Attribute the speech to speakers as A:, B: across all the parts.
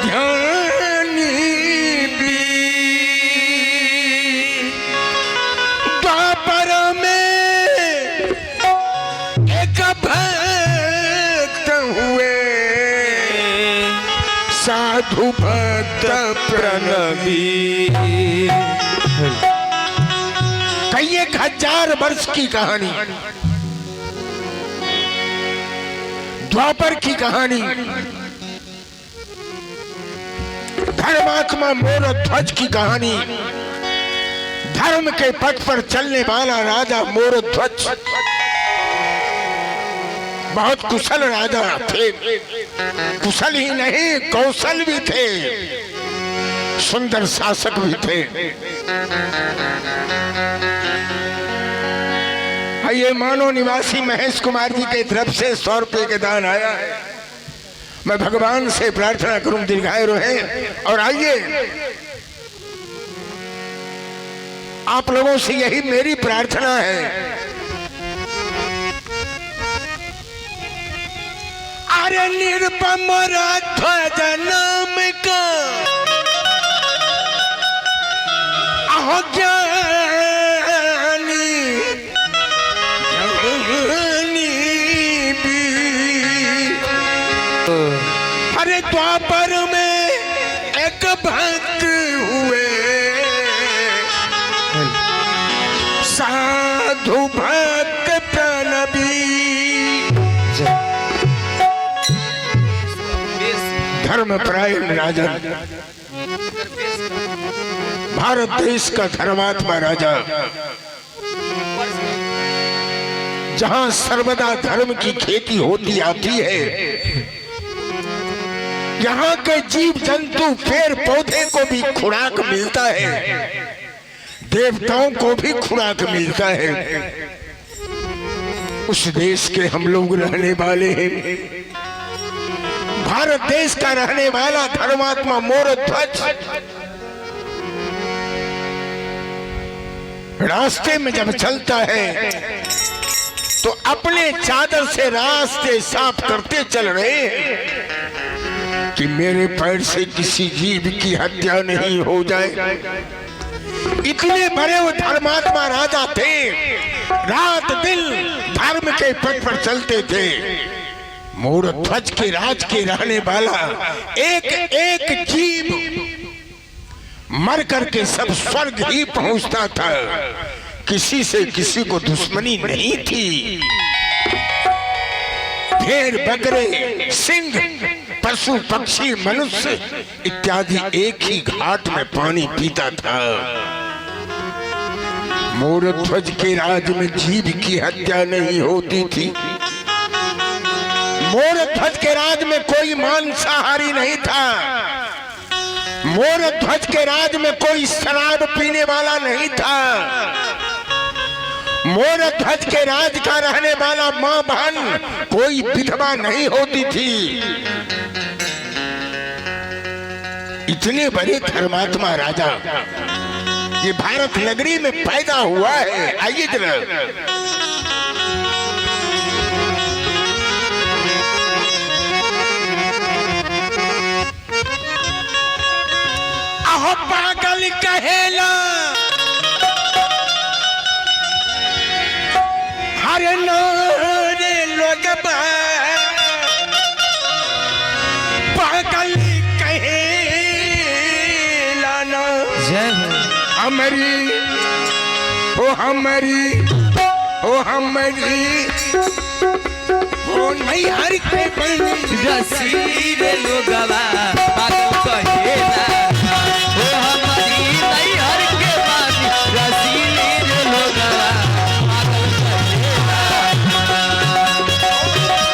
A: ध्यानी भी द्वापर में एक भक्त हुए साधु भक्त प्रणवी। कई 1000 वर्ष की कहानी, द्वापर की कहानी। धर्मात्मा मोरध्वज की कहानी। धर्म के पथ पर चलने वाला राजा मोरध्वज बहुत कुशल राजा थे। कुशल ही नहीं, कौशल भी थे, सुंदर शासक भी थे। ये मानो निवासी महेश कुमार जी के तरफ से 100 रुपये के दान आया है। मैं भगवान से प्रार्थना करूं दीर्घायु रहे। और आइए, आप लोगों से यही मेरी प्रार्थना है। अरे निरुपम ध्वज नाम का अहो अरे द्वापर में एक भक्त हुए साधु भक्त प्रणवी। धर्मपरायण राजा, भारत देश का धर्मात्मा राजा, जहां सर्वदा धर्म की खेती होती आती है, यहाँ के जीव जंतु पेड़ पौधे को भी खुराक मिलता है, देवताओं को भी खुराक मिलता है। उस देश के हम लोग रहने वाले हैं। भारत देश का रहने वाला धर्मात्मा मोरध्वज रास्ते में जब चलता है तो अपने चादर से रास्ते साफ करते चल रहे हैं कि मेरे पैर से किसी जीव की हत्या नहीं हो जाए। इतने बड़े वो धर्मात्मा राजा थे, रात दिन धर्म के पथ पर चलते थे। मोरध्वज के राज के रहने वाला एक एक जीव मर करके सब स्वर्ग ही पहुंचता था। किसी से किसी को दुश्मनी नहीं थी। भेड़ बकरे सिंह पशु पक्षी मनुष्य इत्यादि एक ही घाट में पानी पीता था। मोरध्वज के राज में जीव की हत्या नहीं होती थी। मोरध्वज के राज में कोई मांसाहारी नहीं था। मोरध्वज के राज में कोई शराब पीने वाला नहीं था। मोरध्वज के राज का रहने वाला मां बहन कोई विधवा नहीं होती थी। इतने बड़े धर्मात्मा राजा ये भारत नगरी में पैदा हुआ है। आइए जरा अहो पागल कहेला हरे नारे लोग पागल कहेला ना हमारी ओ हमारी ओ नहीं हर के
B: रसीद लोगवा पागल कहेला ओ हमारी नहीं हर के पानी रसीद लोगवा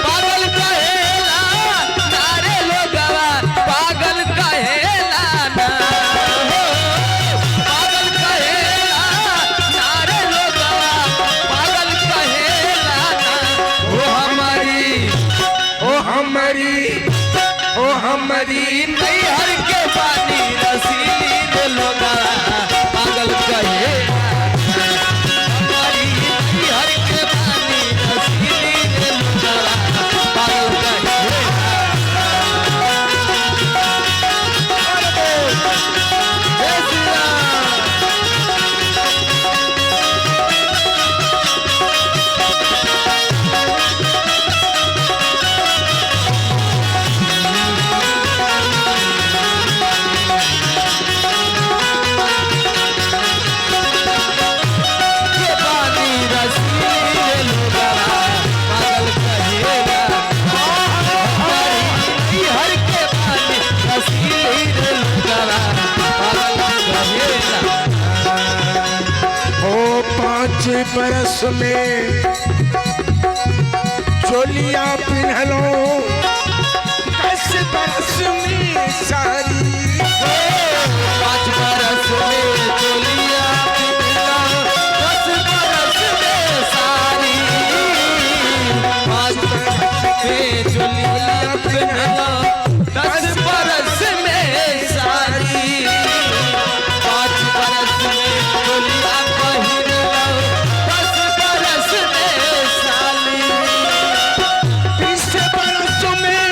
B: पागल कहेला नारे लोगवा पागल कहेला ना पागल कहेला नारे लोगवा पागल कहेला ना ओ हमारी नहीं हर के पानी रसीद लोगा पागल कहेला हमारी नहीं हर के पानी रसीद लोगा पागल कहेला
A: 5 बरस में चोलिया पिन्हलो 10 बरस में सारी
B: 5 बरस में चोलिया पिन्हलो 10 बरस में सारी 5 बरस में चोलिया पिन्हलो 10 बरस में सारी 5 बरस में चोलिया पिन्हलो 10 बरस में साली
A: 20 बरस में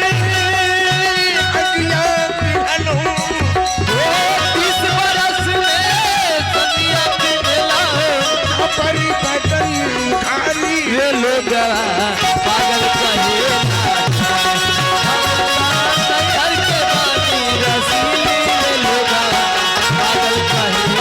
A: अगिया पिन्हलो
B: 20 बरस में कन्या पिन्हलो
A: अपनी बदन खाली
B: ये लोग पागल कहे हर के बानी रसीली ये लोग पागल कहे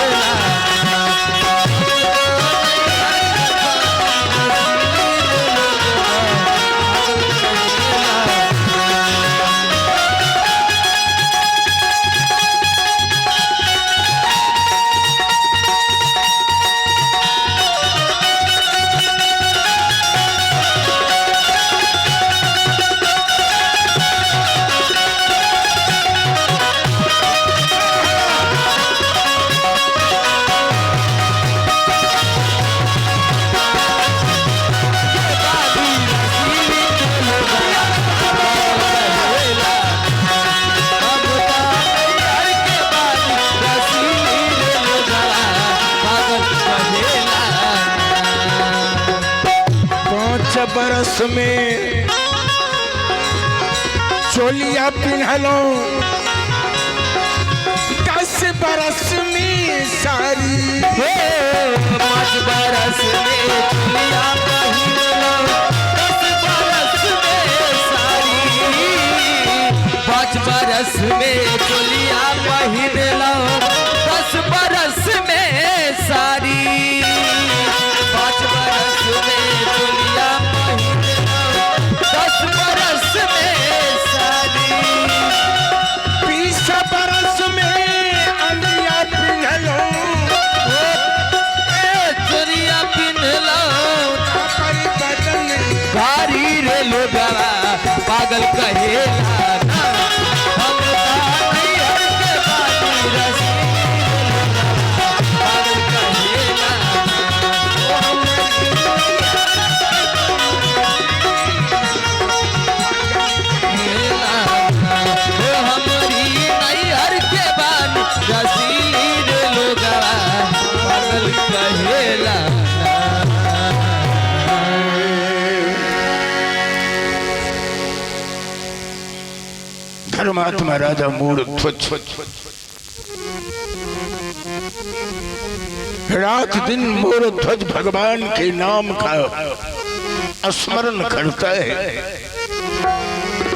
A: बरस में चोलिया पिन्हलो 10 बरस में सारी
B: 5 बरस में चोलिया पिन्हलो 10 बरस में सारी 5 बरस में चोलिया पिन्हलो 10 बरस में सारी 5 बरस में चोलिया पिन्हलो 10 बरस में सारी
A: 20 बरस में अगिया पिन्हलो
B: चोरिया पिन्हलो
A: अपनी बदन
B: भारी रे लोगवा पागल कहेला ना हम नहीं हर के बानी रसीली पागल कहेला ओ हमारी नहीं हर के बानी रसीली रे लोगवा पागल कहेला
A: धर्मात्मा राजा मूड ध्वज रात दिन मोर ध्वज भगवान के नाम का स्मरण करता है।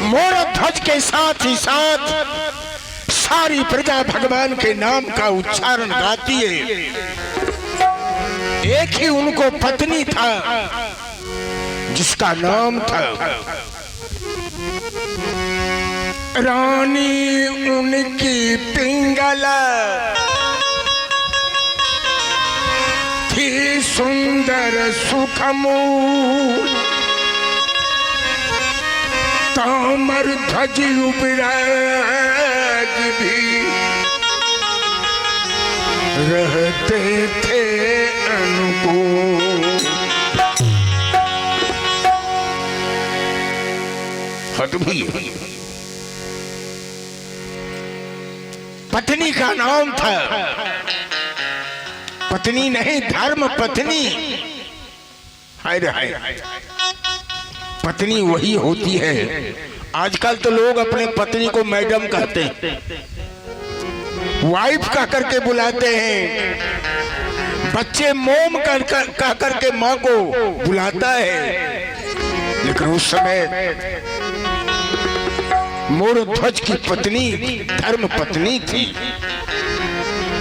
A: मोर ध्वज के साथ ही साथ सारी प्रजा भगवान के नाम का उच्चारण गाती है। एक ही उनको पत्नी था जिसका नाम था रानी उनकी पिंगला थी सुंदर सुखमू तामर ध्वज युवराज भी रहते थे अनुकूल। हट भी पत्नी का नाम था, पत्नी नहीं धर्म पत्नी। हाय रे हाय, पत्नी वही होती है। आजकल तो लोग अपने पत्नी को मैडम कहते हैं, वाइफ कह करके बुलाते हैं, बच्चे मोम कह करके माँ को बुलाता है। लेकिन उस समय मोर ध्वज की पत्नी धर्म पत्नी थी।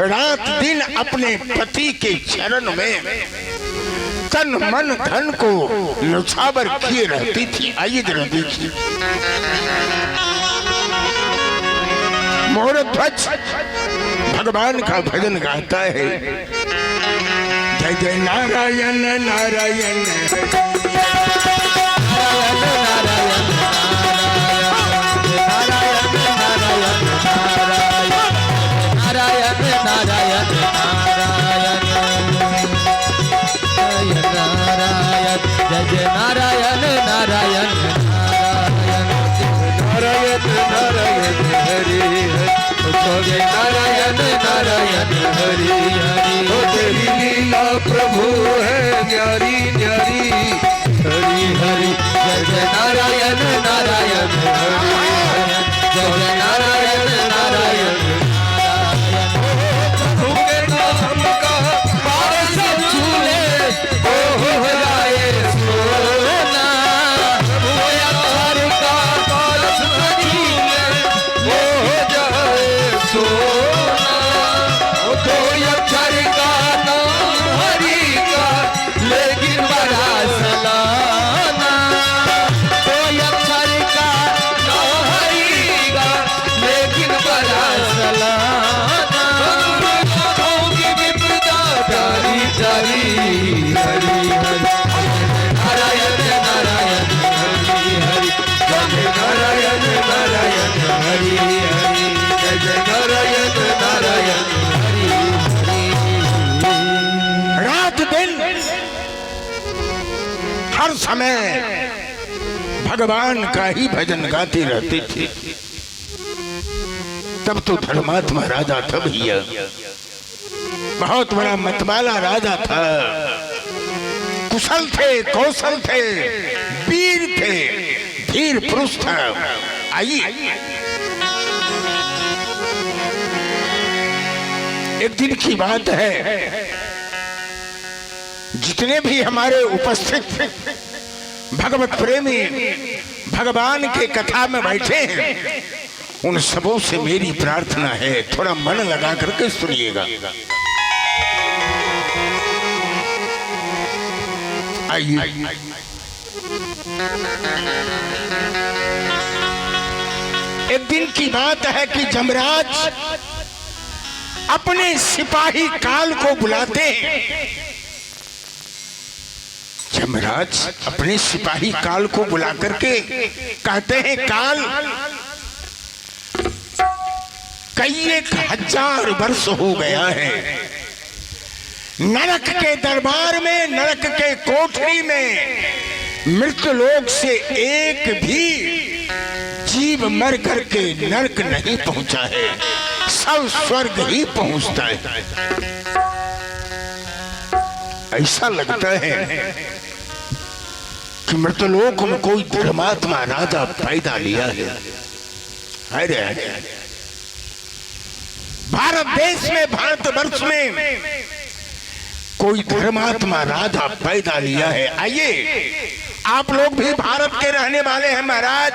A: रात दिन अपने पति के चरण में तन मन धन को न्यौछावर किए रहती थी। आइए जरा देखिए, मोर ध्वज भगवान का भजन गाता है। जय जय नारायण नारायण
B: जय नारायण नारायण नारायण नारायण हरि हरि नारायण नारायण हरि हरि तेरी लीला प्रभु है न्यारी न्यारी हरि हरि जय नारायण नारायण हरि हरि जय नारायण नारायण प्रभु के नाम का पारस झूले हो जाए सोना प्रभु यार का पारस झूले हो जाए सोना कोई अक्षर का नाम हरि का लेकिन बड़ा सलाना कोई अक्षर का नाम हरि का लेकिन बड़ा सलाना होगी विपदा जारी जारी हरि हरि नारायण नारायण हरि हरि जय नारायण नारायण हरि हरि जय नारायण नारायण हरि हरि
A: रात दिन हर समय भगवान का ही भजन गाती रहती थी। तब तो धर्मात्मा राजा था भैया, बहुत बड़ा मतवाला राजा था। कुशल थे, कौशल थे, वीर थे, धीर पुरुष था। आइए एक दिन की बात है, जितने भी हमारे उपस्थित भगवत प्रेमी भगवान के कथा में बैठे हैं, उन सबों से मेरी प्रार्थना है, थोड़ा मन लगा करके सुनिएगा। आइए एक दिन की बात है कि जमराज अपने सिपाही काल को बुलाते हैं। जमराज अपने सिपाही काल को बुला करके कहते हैं, काल कई 1000 वर्ष हो गया है, नरक के दरबार में, नरक के कोठरी में मृत्यु लोक से एक भी जीव मर करके नरक नहीं पहुंचा है, सब स्वर्ग ही पहुंचता है। ऐसा लगता है कि मृतलोक में कोई धर्मात्मा राजा पैदा लिया है। अरे भारत देश में, भारतवर्ष में कोई धर्मात्मा राजा पैदा लिया है। आइए आप लोग भी भारत के रहने वाले हैं महाराज,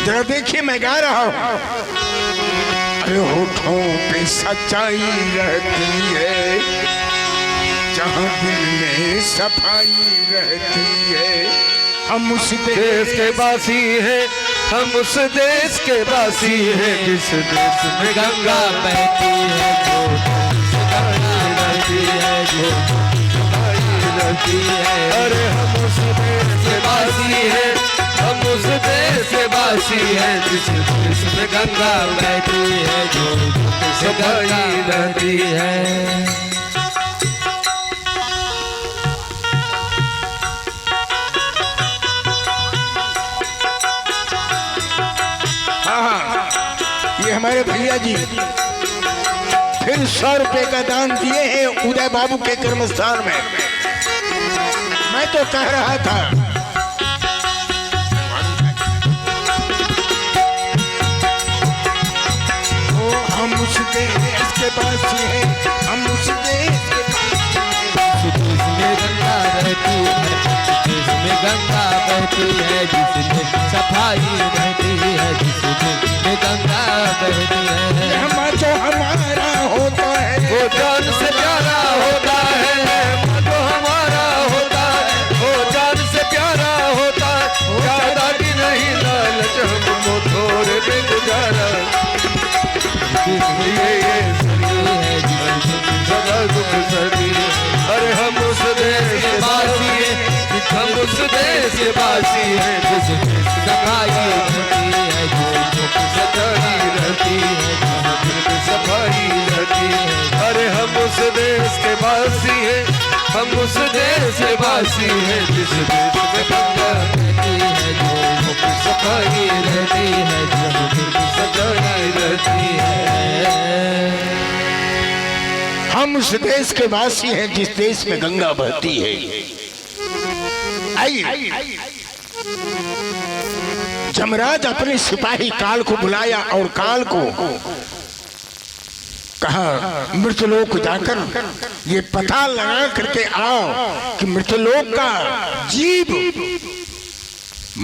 A: जरा देखिए मैं गा रहा हूं। अरे होठों पे सच्चाई रहती है, जहां दिल में सफाई रहती है। हम उस
B: देश के वासी हैं, हम उस देश के वासी हैं जिस देश में गंगा बहती है, जो रहती है, जो रहती है। अरे हम उस देश के वासी हैं, हम उस देश के वासी हैं जिस देश में गंगा बहती है, जो गंगा रहती है।
A: ये हमारे भैया जी फिर 100 रुपए का दान दिए हैं उदय बाबू के कर्मस्थान में। मैं तो कह रहा था ओ हम उस देश के वासी हैं, हम उस देश के
B: जिसमें गंगा रहती है, जिसमें गंगा बहती है, जिसमें सफाई रहती है, जिसमें गंगा बहती है।
A: जो हमारा होता है
B: वो जान से प्यारा होता है, जो हमारा होता है वो जान से प्यारा होता है। ज्यादा भी नहीं लालच हमको थोड़े में गुजारा, ये सही है, सदा दुख हम उस देश के वासी हैं जिस देश में गंगा बहती है, जो की सफाई रहती है, जो की सफाई रहती है।
A: हम उस देश के वासी हैं जिस देश में गंगा बहती है। आइए, जमराज अपने सिपाही काल को बुलाया और काल को कहा, मृतलोक जाकर ये पता लगा करके आओ कि मृतलोक का जीव,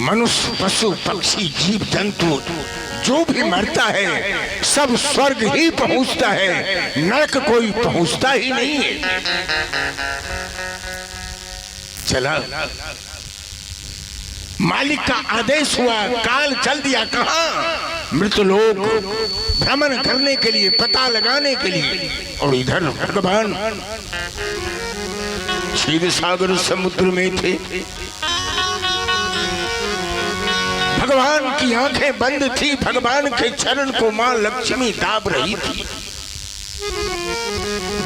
A: मनुष्य, पशु, पक्षी, जीव जंतु जो भी मरता है सब स्वर्ग ही पहुंचता है, नरक कोई पहुंचता ही नहीं है। चला, मालिक का आदेश हुआ, काल चल दिया कहां? मृतलोक भ्रमण करने के लिए, पता लगाने के लिए। और इधर भगवान क्षीर सागर समुद्र में थे। भगवान की आंखें बंद थी, भगवान के चरण को मां लक्ष्मी दाब रही थी।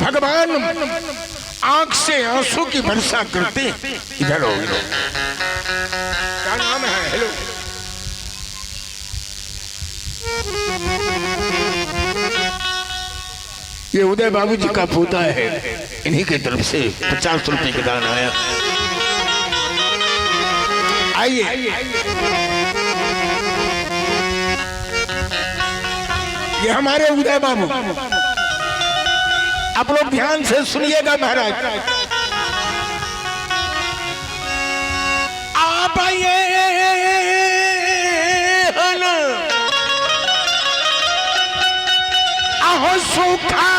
A: भगवान आंख से आंसू की वर्षा करते। इधर हो, क्या नाम है? हेलो, ये उदय बाबू जी का पोता है, इन्हीं की तरफ से 50 रुपए का दान आया। आइए, ये हमारे उदय बाबू, आप लोग ध्यान से सुनिएगा महाराज। आप आइए, आहो सूखा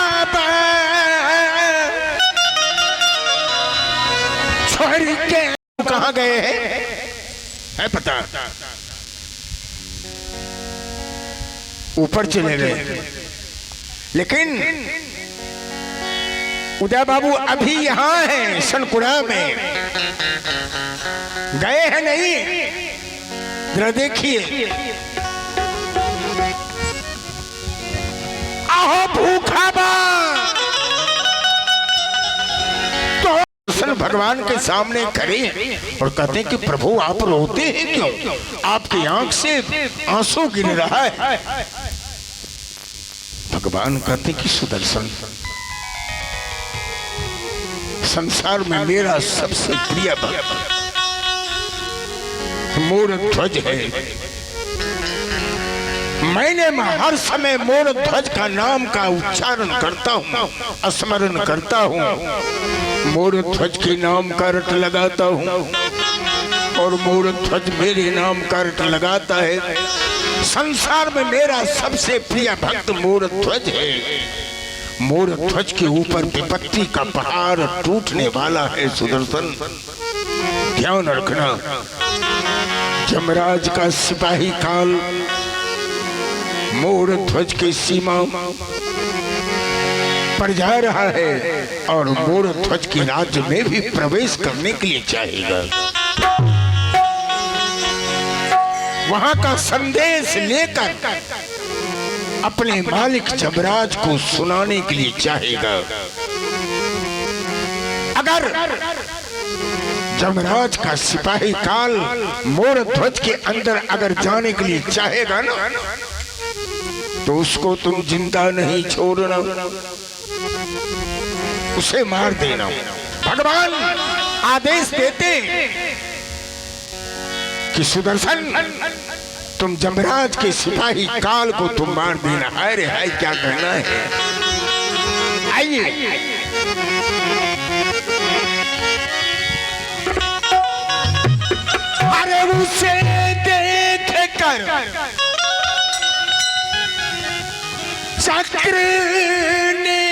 A: छोड़ के कहाँ गए हैं है पता? ऊपर चले गए। लेकिन उदय बाबू अभी यहां हैं, सनकुड़ा में गए हैं नहीं। जरा देखिए, आहो भूखा बा तो दर्शन भगवान के सामने करें और कहते हैं कि प्रभु आप रोते हैं क्यों? आपकी आंख से आंसू गिर रहा है। भगवान कहते कि सुदर्शन, संसार में मेरा सबसे प्रिय भक्त मोर ध्वज है। मैंने हर समय मोर ध्वज का नाम का उच्चारण करता हूँ, स्मरण करता हूँ। मोर ध्वज के नाम का रट लगाता हूँ और मोर ध्वज मेरे नाम का रट लगाता है। संसार में मेरा सबसे प्रिय भक्त मोर ध्वज है। मोर ध्वज के ऊपर विपत्ति का पहाड़ टूटने वाला है। सुदर्शन, ध्यान रखना, जमराज का सिपाही काल मोर ध्वज की सीमा पर जा रहा है और मोर ध्वज के राज्य में भी प्रवेश करने के लिए चाहेगा। वहां का संदेश लेकर अपने मालिक जमराज को सुनाने के लिए चाहेगा। अगर जमराज का सिपाही काल मोर ध्वज के अंदर अगर जाने के लिए चाहेगा ना, तो उसको तुम जिंदा नहीं छोड़ना, उसे मार देना। भगवान आदेश देते कि सुदर्शन, तुम जमराज के सिपाही काल को तुम मार देना। हाय रे हाय, क्या कहना है? आइए, अरे उसे देख कर चक्र ने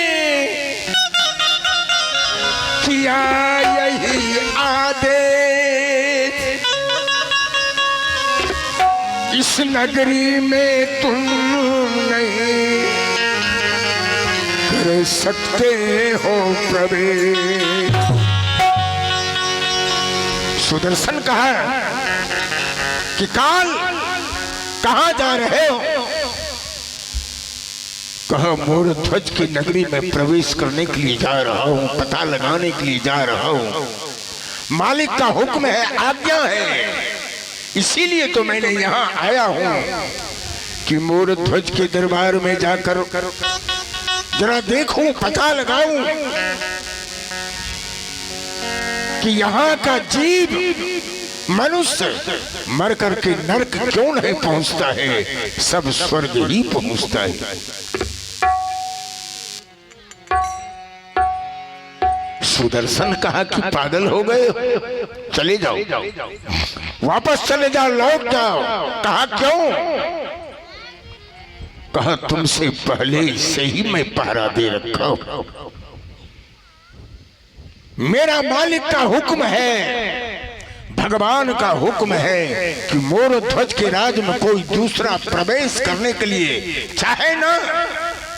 A: किया यही आदेश, इस नगरी में तुम नहीं कर सकते हो प्रवेश। सुदर्शन कहा कि काल कहां जा रहे हो? कहा मोर ध्वज की नगरी में प्रवेश करने के लिए जा रहा हूँ, पता लगाने के लिए जा रहा हूँ। मालिक का हुक्म है, आज्ञा है, इसीलिए तो मैंने यहाँ आया हूँ कि मोर ध्वज के दरबार में जाकर जरा देखूं, पता लगाऊं कि यहाँ का जीव मनुष्य मर करके नरक क्यों नहीं पहुंचता है, सब स्वर्ग ही पहुंचता है। सुदर्शन कहा कि पागल हो गए, चले जाओ, वापस चले जाओ, लौट जाओ। कहा क्यों? कहा तुमसे पहले से ही मैं पहरा दे रखा हूं। मेरा मालिक का हुक्म है, भगवान का हुक्म है कि मोर ध्वज के राज में कोई दूसरा प्रवेश करने के लिए चाहे ना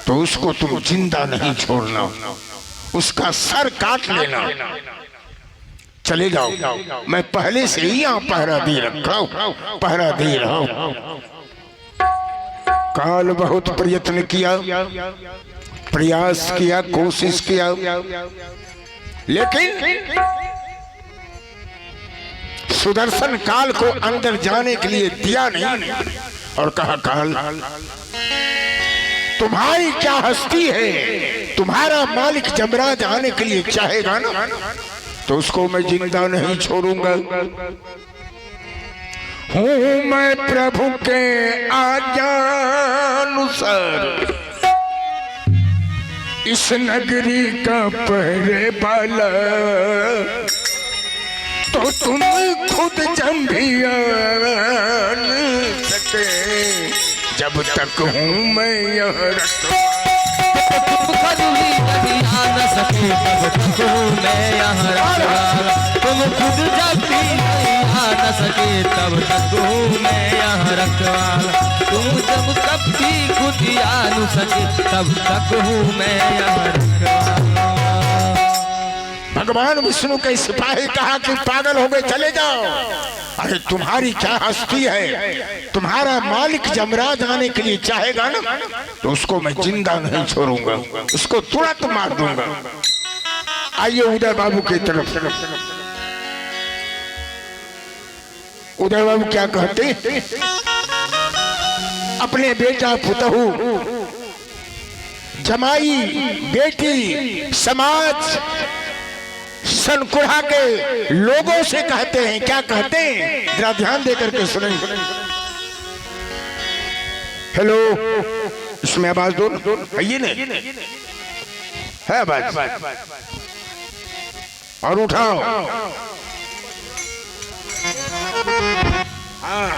A: तो उसको तुम जिंदा नहीं छोड़ना, उसका सर काट लेना। चले जाओ, मैं पहले से ही यहाँ पहरा दे रखा हूं, पहरा दे रहा हूं। काल बहुत प्रयत्न किया, प्रयास किया, कोशिश किया, लेकिन सुदर्शन काल को अंदर जाने के लिए दिया नहीं और कहा काल तुम्हारी क्या हस्ती है, तुम्हारा मालिक जमराज आने के लिए चाहेगा ना तो उसको मैं जिंदा नहीं छोड़ूंगा। हूं मैं प्रभु के आज्ञानुसार इस नगरी का पहरे वाला, तो तुम खुद जंभियान सके जब तक हूं मैं यहाँ
B: सके तब तक हूँ मैं यहाँ रखवाला। तुम खुद जब भी आ न सके तब तक हूँ मैं यहाँ रखवाला। तुम जब कब भी खुद आ न सके तब तक हूँ मैं यहाँ रखवाला।
A: भगवान विष्णु के सिपाही कहा कि पागल हो गए, चले जाओ। अरे तुम्हारी क्या हस्ती है, तुम्हारा मालिक जमराज आने के लिए चाहेगा ना तो उसको मैं जिंदा नहीं छोड़ूंगा, उसको तुरंत मार दूंगा। आइए उदय बाबू की तरफ। उदय बाबू क्या कहते, अपने बेटा पुतहू जमाई बेटी समाज सनकुड़ा के लोगों से कहते हैं, क्या कहते हैं जरा ध्यान देकर के सुनें। हेलो, इसमें आवाज दो, आइए ना, है आवाज और उठाओ। हाँ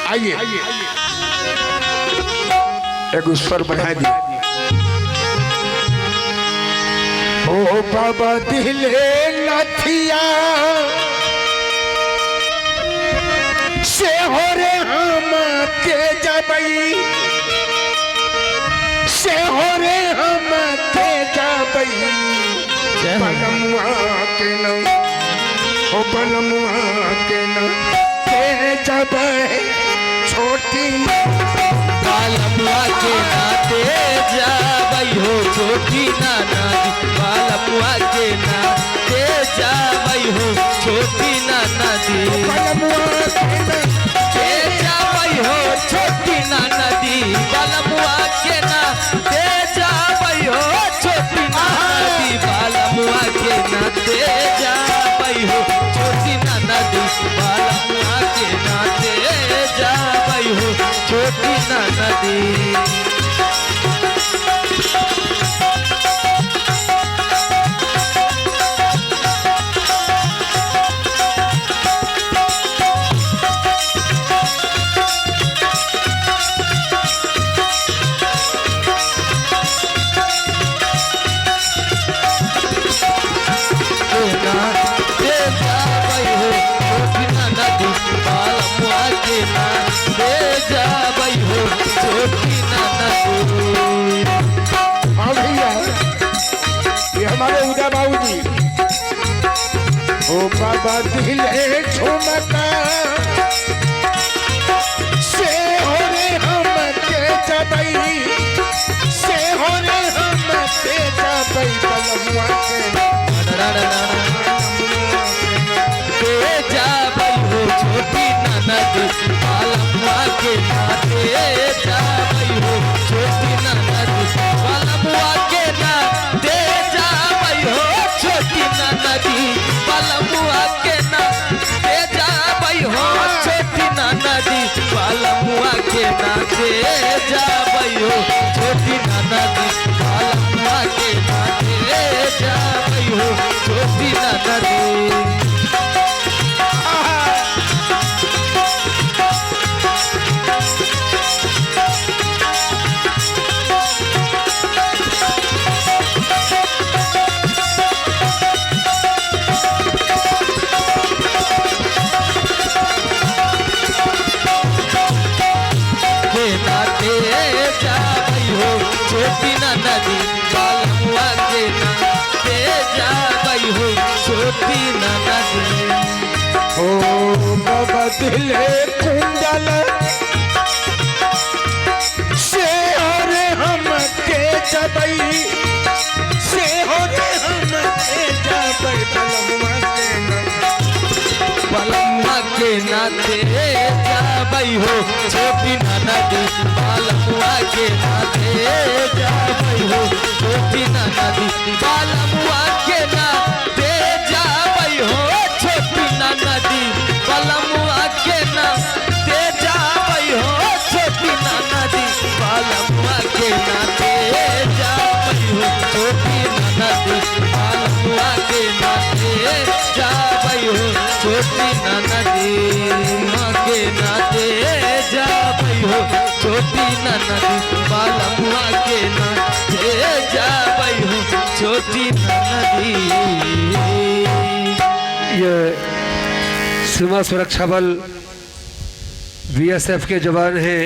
A: आइए, एक उस पर बढ़ा दी। ओ बाबा दिले नथिया से हो रे हम तेजा बई, से हो रे हम तेजा बई, बलमुआ के न ओ बलमुआ के न तेजा बई छोटी,
B: बालमुआ के नाते जा बई हो छोटी नाना दी। बालमुआ के नाते जा बई हो छोटी नाना दी।
A: बलमुआ के
B: ते जा बई हो छोटी नाना दी। बालमुआ के नाते जा बई हो छोटी नाना दी। बालमुआ के नाते जा बई हो छोटी नाना दी। बालमुआ के नाते जा बई हो छोटी नाना दी।
A: ओ बाबा दिले झुमका से हो रे हम तेजा बई से हो रे हम तेजा बई बलमुआ के
B: तेजा बई हो छोटी ननद बलमुआ के नाते जा बई हो छोटी ननद बलमुआ के नाते जा बई हो छोटी ननदी बलमुआ के नाते जा बई हो छोटी ननदी बलमुआ के नाते जा बई हो छोटी ननदी बलमुआ के नाते जा बई हो छोटी ननदी। छोटी ननदी बलमुआ के नाते जा बई हो छोटी ननदी।
A: ओ बाबा दिले कुंडल से हो रे हम तेजा बई से हो रे हम तेजा बई बलमुआ के
B: बलमुआ के नाते जा बई हो छोटी ननदी बलमुआ के नाते जा बई हो छोटी ननदी बलमुआ के नाते जा बई हो छोटी ननदी बलमुआ के नाते जा बई हो छोटी ननदी बलमुआ के नाते जा बई हो छोटी ननदी बलमुआ के नाते जा बई हो छोटी ननदी माँ के नाते जा बई हो छोटी ननदी बलमुआ के नाते जा बई हो छोटी ननदी।
C: ये सीमा सुरक्षा बल बीएसएफ के जवान हैं।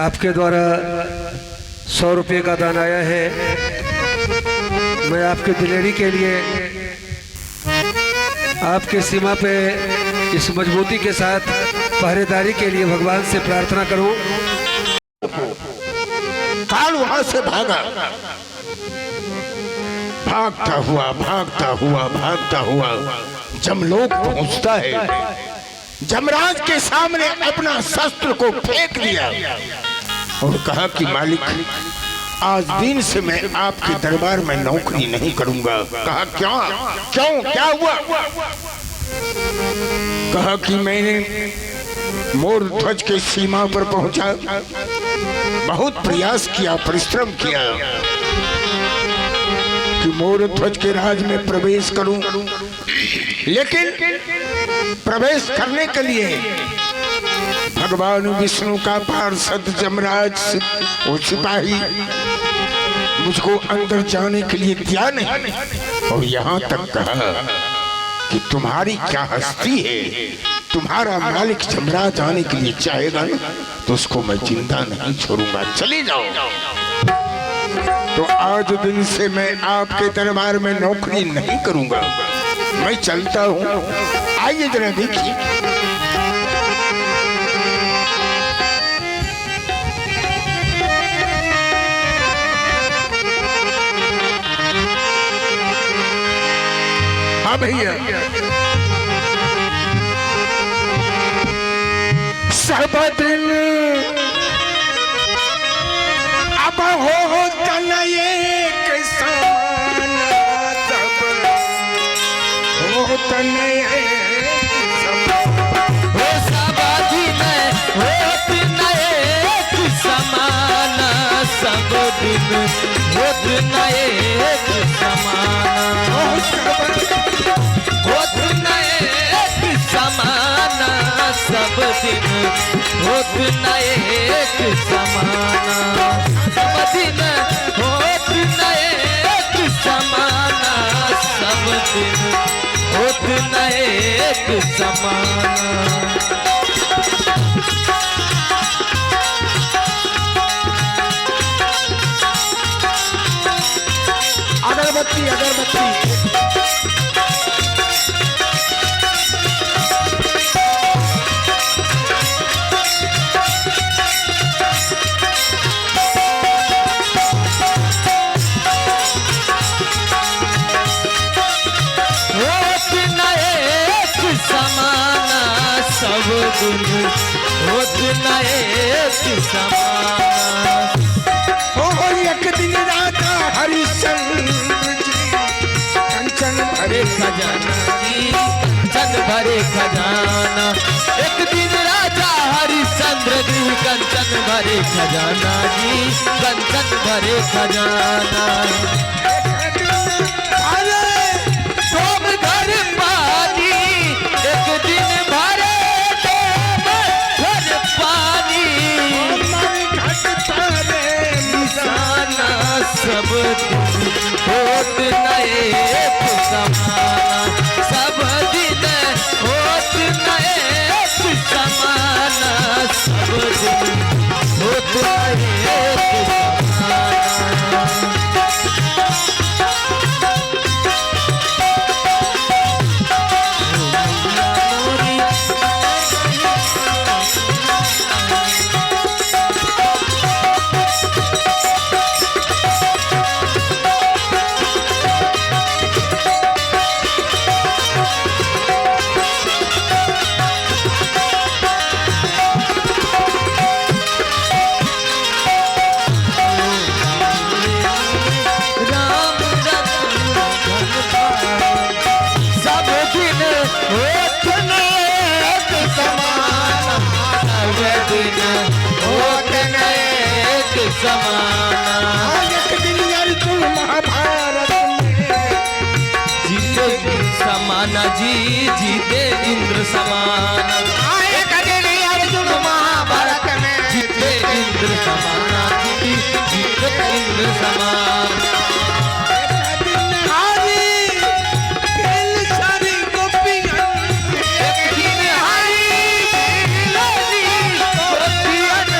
C: आपके द्वारा 100 रुपये का दान आया है। मैं आपके दिलेरी के लिए आपके सीमा पे इस मजबूती के साथ पहरेदारी के लिए भगवान से प्रार्थना करूं।
A: काल वहां से भागा, भागता हुआ भागता हुआ भागता हुआ जमलोक पहुंचता है। जमराज के सामने अपना शस्त्र को फेंक दिया और कहा कि मालिक, आज दिन से मैं आपके दरबार में नौकरी नहीं करूंगा। कहा क्यों क्यों क्या हुआ? कहा कि मैंने मोर ध्वज के सीमा पर पहुंचा, बहुत प्रयास किया, परिश्रम किया कि मोर ध्वज के राज में प्रवेश करूं, लेकिन प्रवेश करने के लिए भगवान विष्णु का पार्षद जमराज वो सिपाही मुझको अंदर जाने के लिए दिया नहीं, और यहाँ तक कहा कि तुम्हारी क्या हस्ती है, तुम्हारा मालिक जमराज आने के लिए चाहेगा ना तो उसको मैं जिंदा नहीं छोड़ूंगा, चले जाओ। तो आज दिन से मैं आपके दरबार में नौकरी नहीं करूंगा, मैं चलता हूँ। आइए जरा देखिए। हाँ भैया, सब दिन अब हो तनये के समान, सब हो तनये
B: हो सब दिन होत नए समान, सब दिन होत नए समान, होत नए समान, सब दिन होत नए समान, सब दिन होत नए समान, सब दिन होत नए समान।
A: अगरबत्ती अगरबत्ती
B: दिन होत नए समान।
A: ओ एक दिन राजा हरिश्चंद्र जी कंचन भरे
B: खजाना जी कंचन भरे खजाना। एक दिन राजा हरिश्चंद्र जी कंचन भरे खजाना जी कंचन भरे खजाना। सोम घर पानी एक दिन भरे घर पानी। निशाना सब होत नए समाना। सब दिन होत नए समाना। सब दिन होत नए समाना।
A: एक दिन अर्जुन महाभारत में
B: जीते समाना जी जीते इंद्र समाना।
A: एक दिन अर्जुन महाभारत में
B: जीते इंद्र समाना जी जीते इंद्र समाना।
A: एक दिन हारी खेल सारी गोपियां।
B: एक दिन हारी गोपियन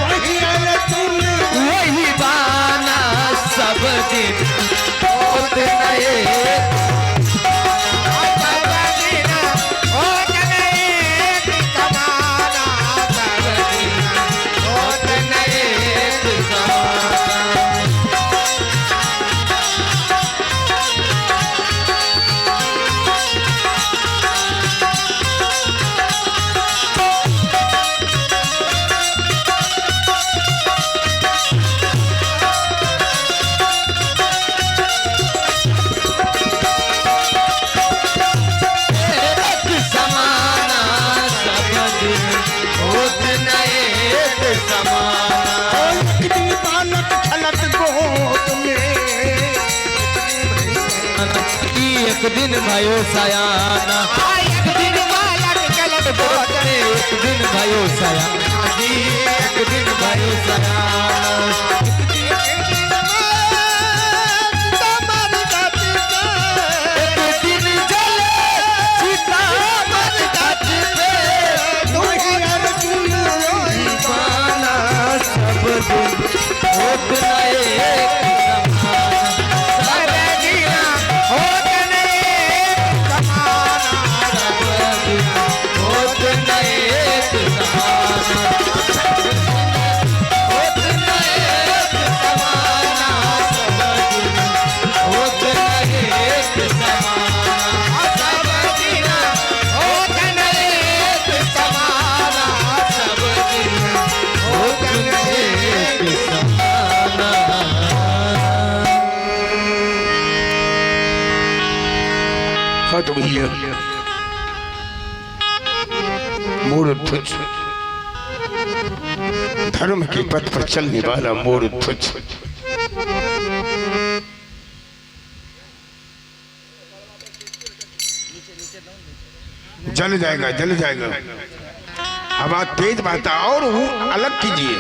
A: वही अर्जुन
B: वही बाना। सब दिन होत नए एक दिन भयो सयाना। एक दिन बालक गलत गोद में। एक दिन भयो सयाना जी एक दिन भयो सयाना। एक दिन जले सीता मर घाट पे।
A: वही अर्जुन वही
B: बाना। सब दिन होत नए
A: मूर्ख तुझ धर्म के पथ पर चलने वाला मूर्ख तुझ। जल जाएगा जल जाएगा। हवा तेज बहता और वो अलग कीजिए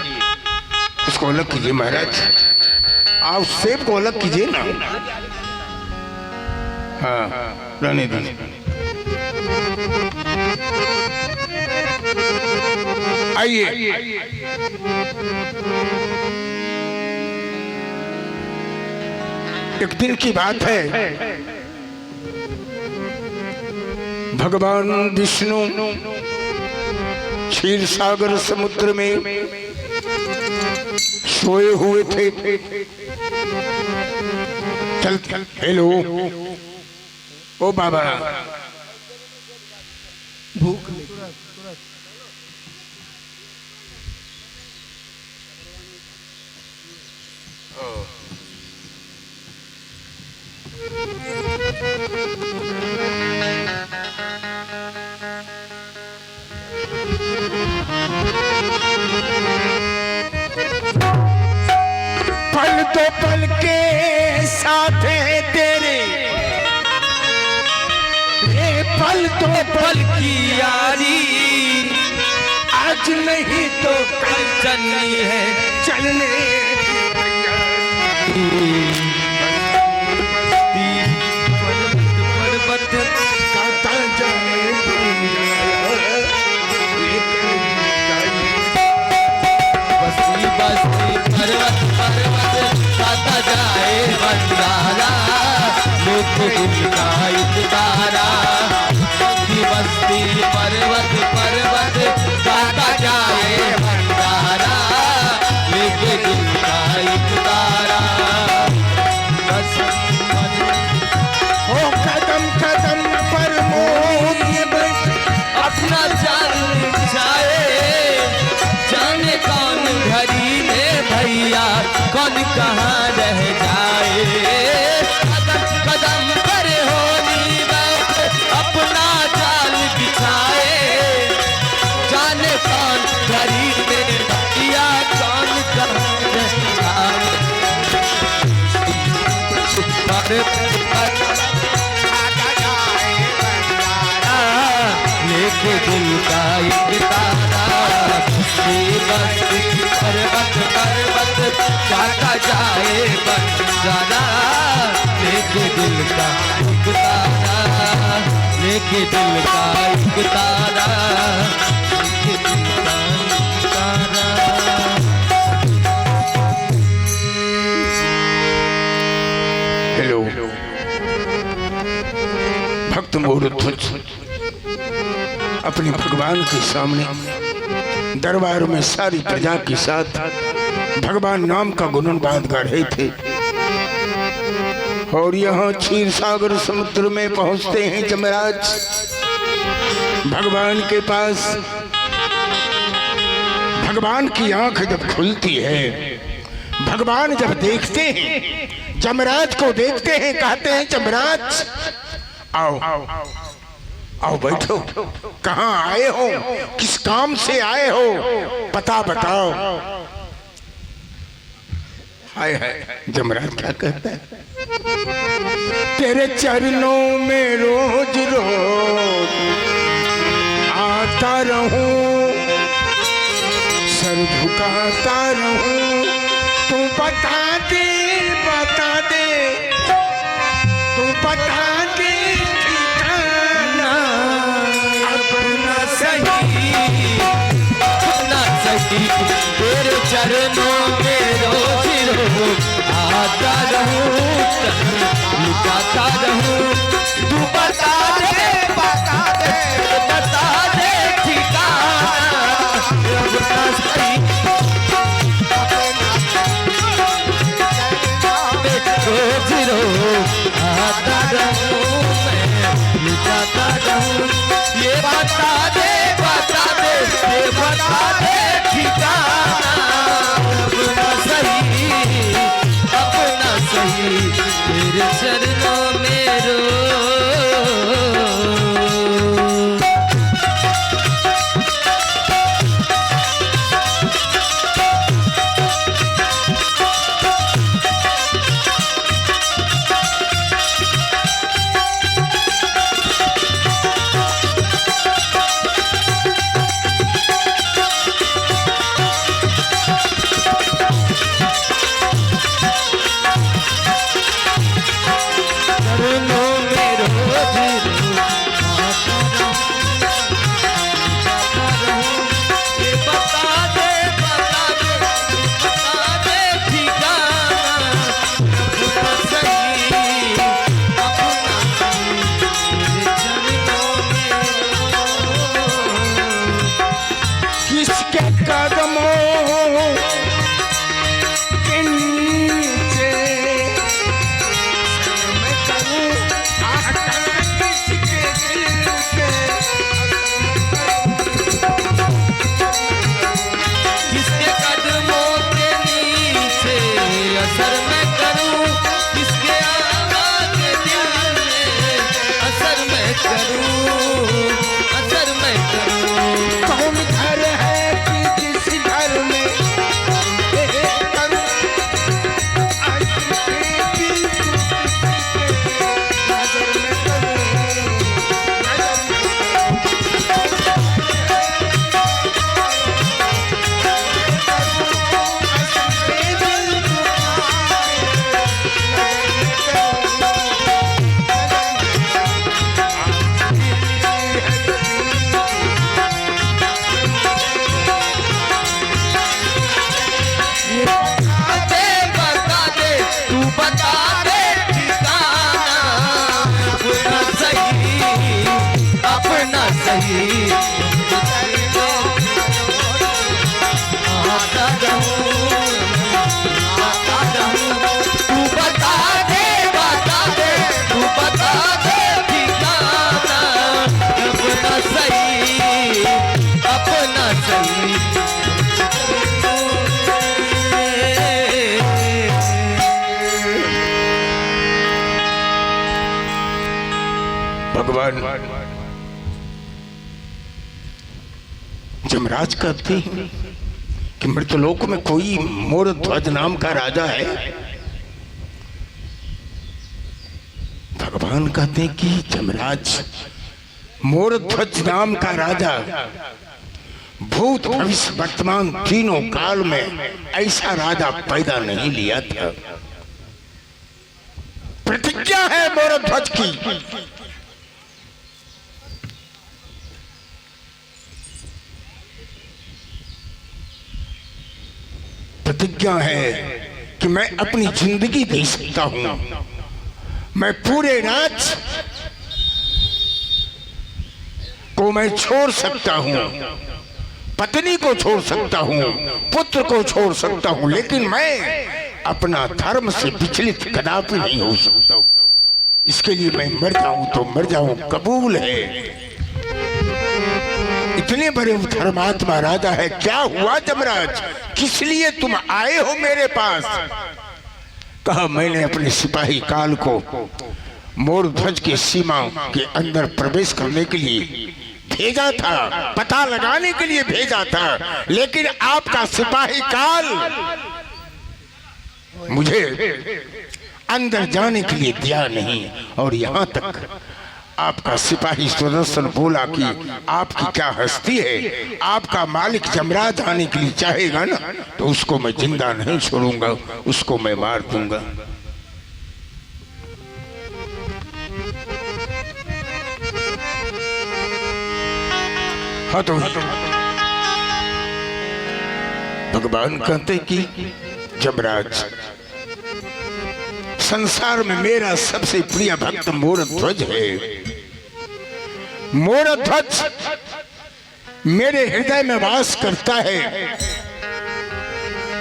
A: उसको अलग कीजिए महाराज। आप सेब को अलग कीजिए ना। हाँ रहने दीजिए। आइए एक दिन की बात है भगवान विष्णु क्षीर सागर समुद्र में सोए हुए थे। चल हेलो ओ बाबा
C: भूख
A: पल तो पल के साथ है तेरे, ये पल तो
B: पल की यारी,
A: आज नहीं तो
B: कल चलनी है।
A: चलने
B: पर्वत
A: गाता जाए,
B: बस्ती बस्ती पर्वत पर्वत गाता जाए बंजारा, लोग दिल का इकतारा। बस्ती पर्वत पर्वत गाता जाए बंजारा, लेके दिल का इकतारा।
A: हो कदम कदम पर मोह
B: अपना जान जाए, जाने कौन घड़ी में भैया कौन कहाँ रह जाए। कदम कदम पर होनी बात अपना जाल बिछाए, जाने कौन घड़ी में भैया कौन कहाँ रह जाए। लेके दिल का इकतारा, बस्ती पर्वत पर्वत गाता जाए बंजारा, लेके दिल का इकतारा, लेके दिल का इकतारा, लेके दिल का इकतारा।
A: हेलो भक्त मोर तुझ अपने भगवान के सामने दरबार में सारी प्रजा के साथ भगवान नाम का गुणगान गा रहे थे। और यहाँ क्षीर सागर समुद्र में पहुंचते हैं जमराज भगवान के पास। भगवान की आंख जब खुलती है, भगवान जब देखते हैं, जमराज को देखते हैं, कहते हैं जमराज आओ आओ बैठो, कहाँ आए हो, किस काम से आए हो, पता बताओ। हाय हाय जमराज क्या कहता है, तेरे चरणों में रोज रोज आता रहूं, सर झुकाता रहूं, तू बता दे तू बता दे ठिकाना
B: अपना सही, अपना सही, तेरे चरणों में रोज रोज आता रहूं, लुटाता रहूं, तू बता दे ठिकाना अपना सही। रोज रोज आता रहूं, मैं लुटाता रहूं, ये बता दे ये बता दे ठिकाना अपना सही, अपना सही, तेरे चरणों में रोज। सही आता रहूं, आता रहूं। तू बता दे तू बता दे ठिकाना अपना सही, अपना सही।
A: भगवान जमराज कहते हैं कि मृतलोक में कोई मोरध्वज नाम का राजा है। भगवान कहते हैं कि जमराज मोरध्वज नाम का राजा भूत भविष्य वर्तमान तीनों काल में ऐसा राजा पैदा नहीं लिया था। प्रतिज्ञा है मोरध्वज की, प्रतिज्ञा है कि मैं अपनी जिंदगी दे सकता हूं, मैं पूरे राज्य को मैं छोड़ सकता हूं, पत्नी को छोड़ सकता हूं, पुत्र को छोड़ सकता हूं, लेकिन मैं अपना धर्म से विचलित कदापि नहीं हो सकता। इसके लिए मैं मर जाऊं तो मर जाऊं, कबूल है। इतने बड़े धर्मात्मा राजा है। क्या हुआ जमराज, किस लिए तुम आए हो मेरे पास? कहा, मैंने अपने सिपाही काल को मोरध्वज की सीमा के अंदर प्रवेश करने के लिए भेजा था, पता लगाने के लिए भेजा था, लेकिन आपका सिपाही काल मुझे अंदर जाने के लिए दिया नहीं। और यहां तक आपका सिपाही सुदर्शन बोला कि आपकी क्या हस्ती है, आपका मालिक जमराज आने के लिए चाहेगा ना तो उसको मैं जिंदा नहीं छोड़ूंगा, उसको मैं मार दूंगा। हाँ तो भगवान कहते कि जमराज, संसार में मेरा सबसे प्रिय भक्त मोरध्वज है। मोरध्वज मेरे हृदय में वास करता है,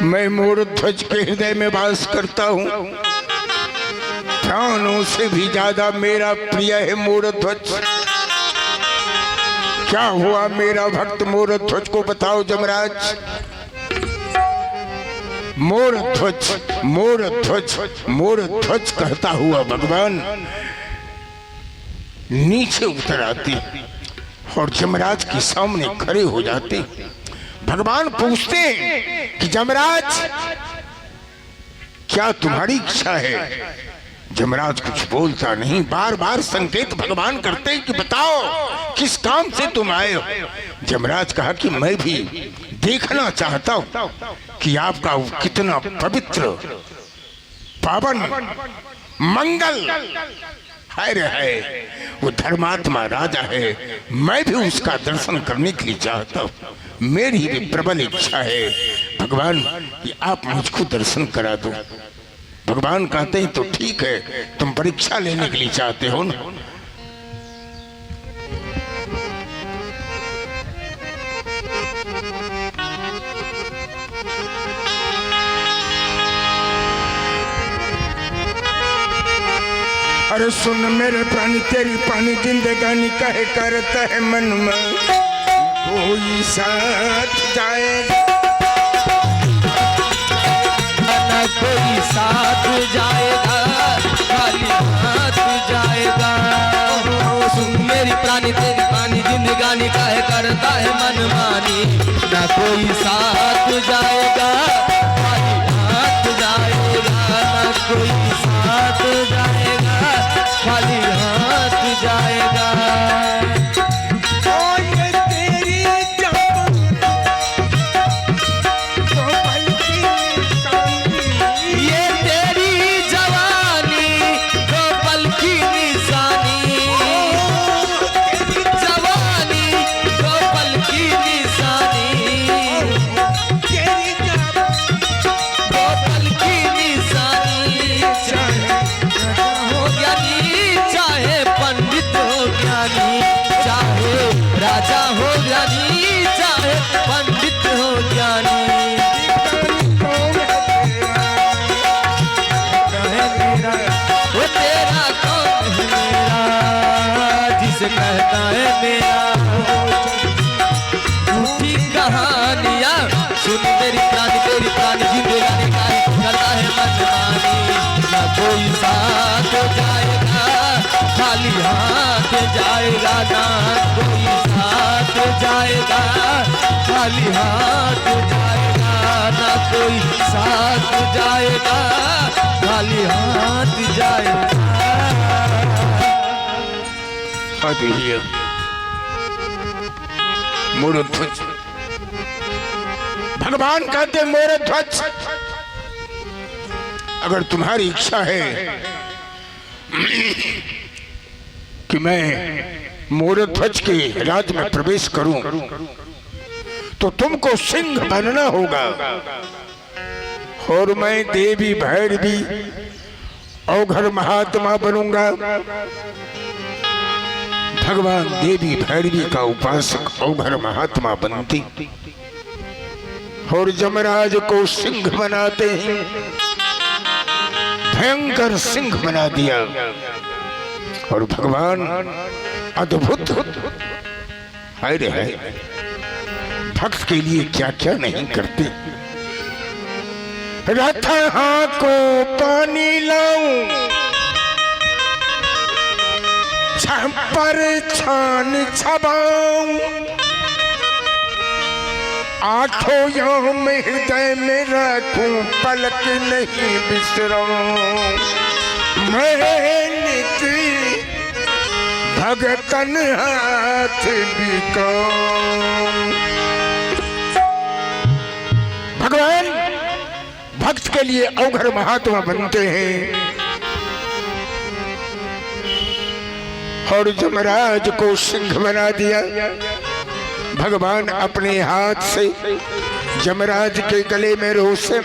A: मैं मोरध्वज के हृदय में वास करता हूं। प्राणों से भी ज्यादा मेरा प्रिय है मोरध्वज। क्या हुआ मेरा भक्त मोरध्वज को बताओ जमराज। मोरध्वज मोरध्वज मोरध्वज कहता हुआ भगवान नीचे उतर आते और जमराज के सामने खड़े हो जाते। भगवान पूछते हैं कि जमराज, क्या तुम्हारी इच्छा है? जमराज कुछ बोलता नहीं, बार बार संकेत भगवान करते हैं कि बताओ किस काम से तुम आए हो। जमराज कहा कि मैं भी देखना चाहता हूं कि आपका वो कितना पवित्र, पावन, मंगल है। वो धर्मात्मा राजा है, मैं भी उसका दर्शन करने के लिए चाहता हूं। मेरी भी प्रबल इच्छा है भगवान कि आप मुझको दर्शन करा दो। भगवान कहते हैं तो ठीक है, तुम परीक्षा लेने के लिए चाहते हो ना। अरे सुन मेरे प्राणी, तेरी पानी जिंदगानी कहे करता है मन में कोई साथ जाएगा
B: न कोई साथ जाएगा, खाली हाथ जाएगा। सुन मेरी प्राणी, तेरी पानी जिंदगानी काहे करता है मनमानी। न कोई साथ जाएगा, खाली हाथ जाएगा। न कोई साथ जाएगा, खाली हाथ जाएगा। कहता है मेरा। झूठी कहानियाँ सुन मेरी प्राणी जिंदगानी का करता है मनमानी। न कोई साथ जाएगा खाली हाथ जाएगा, ना कोई साथ जाएगा खाली हाथ जाएगा, ना कोई साथ जाएगा खाली हाथ जाएगा।
A: मूढ़ध्वज, भगवान कहते मूढ़ध्वज, अगर तुम्हारी इच्छा है कि मैं मूढ़ध्वज के राज में प्रवेश करूं तो तुमको सिंह बनना होगा और मैं देवी भैरवी औघर महात्मा बनूंगा। भगवान देवी भैरवी का उपासक औघर महात्मा बनती और जमराज को सिंह बनाते हैं, भयंकर सिंह बना दिया। और भगवान अद्भुत है, भक्त के लिए क्या क्या नहीं करते। रथ को पानी लाऊं, पर छान छबाऊं, आठों यों में हृदय में रखूं, पलक नहीं बिसराऊं। मैं नित भगतन हाथ बिकाऊं। भगवान भक्त के लिए औघर महात्मा बनते हैं और जमराज को सिंह बना दिया। भगवान अपने हाथ से जमराज के गले में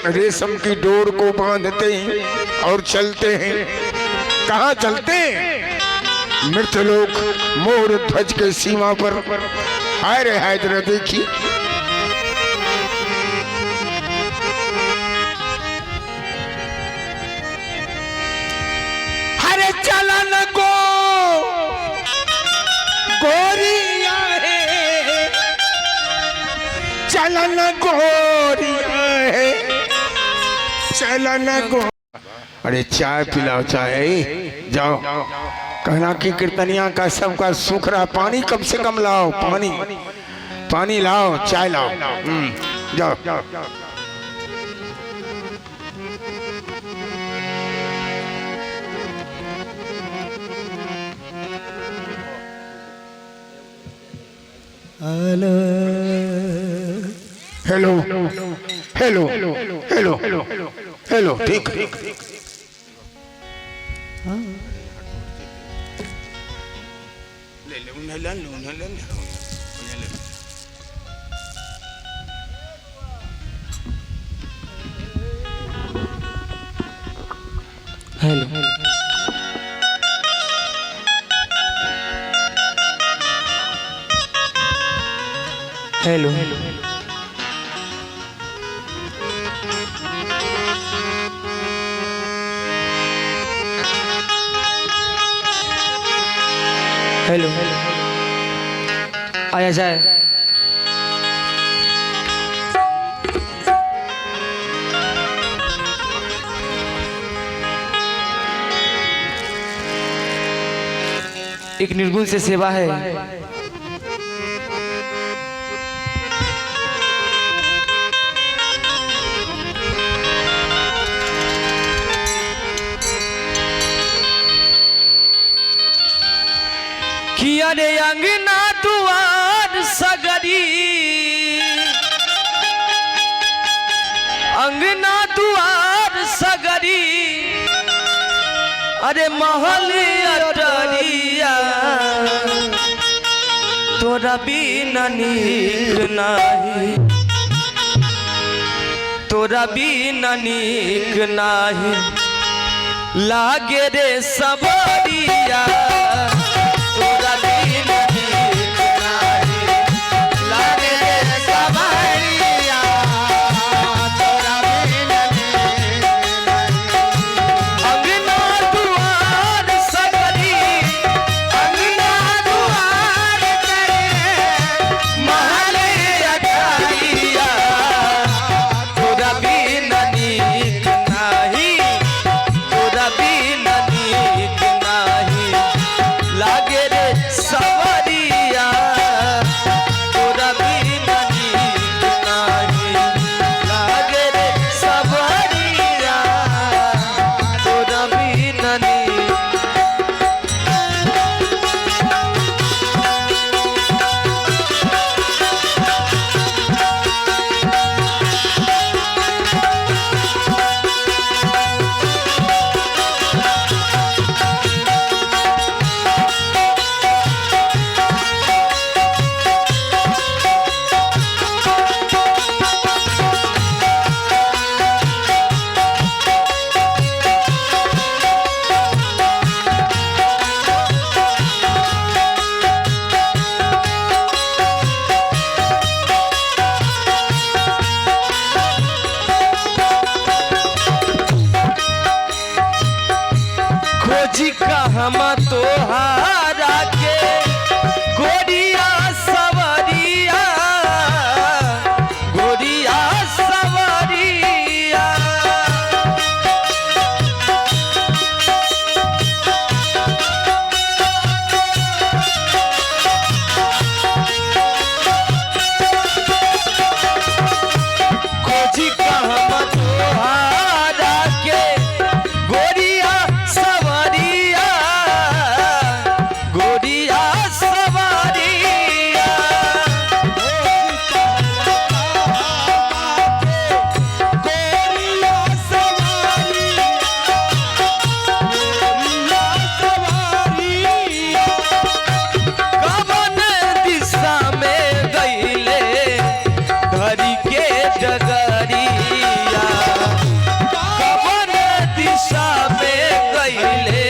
A: रेशम की डोर को बांधते हैं और चलते हैं। कहाँ चलते हैं? मृतलोक मूढ़ध्वज के सीमा पर। हाय रे हाय, जरा देखिए, हरे चलन को गोरिया है, चलन गोरिया है, चलन गो। अरे चाय पिलाओ, चाय जाओ। कहना कि कीर्तनिया का सबका सुख रहा, पानी कम से कम लाओ, पानी लाओ, चाय लाओ। जाओ। हेलो हेलो हेलो हेलो, ठीक।
B: हेलो हेलो हेलो, आया जाए। एक निर्गुण से सेवा है। किया रे अंगना दुआर सगरी, अंगना दुआर सगरी, अरे महल अटरिया, तोरा बिना नीक नाही, तोरा बिना नीक नाही लागे रे सबरिया, तोरा बिना नीक नाही लागे रे सबरिया, तोरा बिना नीक नाही। अंगना दुआर सगरी, अंगना दुआर खोजी कहम तोहारा के गोरिया सवरिया गोरिया सवरिया खोजी कहम तोहारा के गोरिया सवरिया गोरिया सवरिया कवन दिशा में गईले धरी के डगरिया कवन दिशा में गईले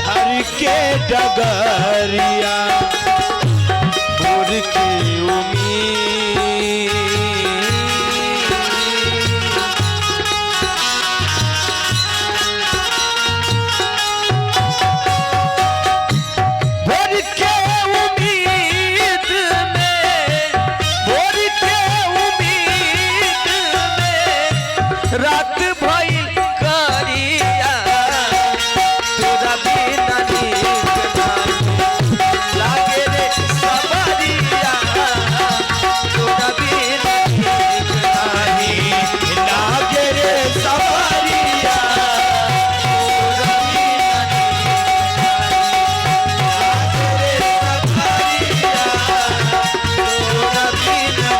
D: हर के डगरिया
B: भोर की उम्मीद भोर के उम्मीद में भोर के उम्मीद में रात भइल करिया तोरा बिना नीक नाही लागे रे सबरिया तोरा बिना नीक नाही
D: लागे रे सवरिया
B: तोरा बिना नीक नाही लागे रे सबरिया तोरा बिना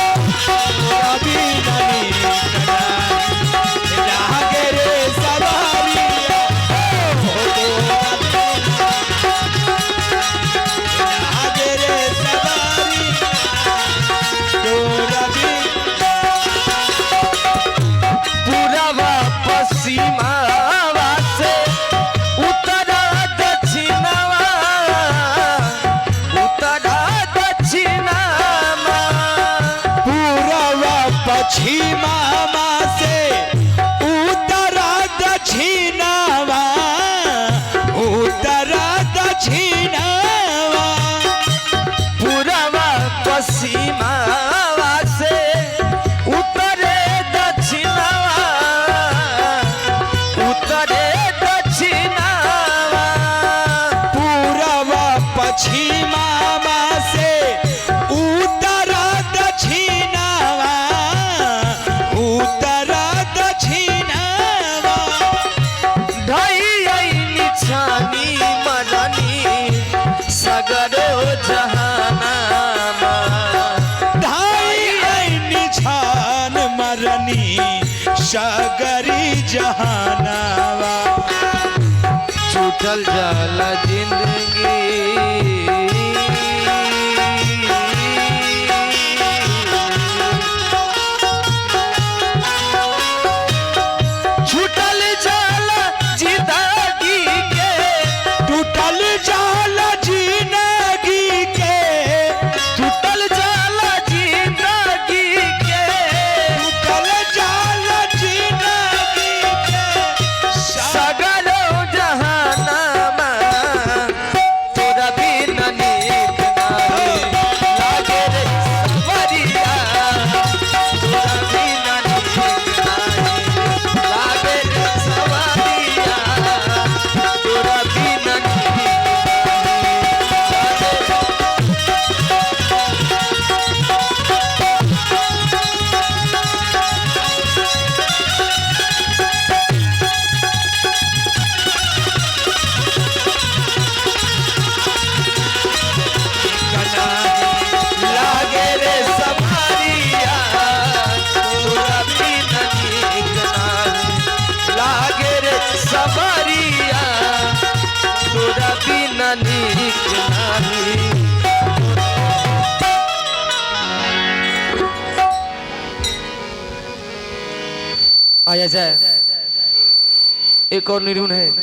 D: कभी नहीं लागे रे सवरिया लागे रे सवरिया तोरा भी
B: पूरबा पश्चिमावा से उत्तरा दक्षिणवा उत्तरा दक्षिणमा
D: पूर्व पश्चिमा से उत्तरा दक्षिणवा उत्तरा दक्षिणवा
B: पूरबा पश्चिमावा से उत्तरे दक्षिणवा उत्तरे दक्षिणवा
D: पूर्व पश्चिमा से उत्तरा दक्षिणवा उत्तरा दक्षिणवा
B: धैर्य छानी मरनी सगरो जहानामा
D: धाई निछान मरनी सगरी जहानावा
B: छूटल जाला जिंदगी छूटल जाला जिंदगी के
D: टूटल जाल जिंदगी के
B: छूटल जाला जिंदगी के
D: टूटल जाल जिंदगी के
B: सगरो जहानामा तोरा बिना नीक नाही लागे रे सबरिया तोरा बिना नीक नाही लागे रे सबरिया तोरा बिना नीक नाही लागे रे सबरिया तोरा बिना नीक नाही लागे रे सबरिया तोरा बिना नीक नाही आया जाए एक और निर्गुण है।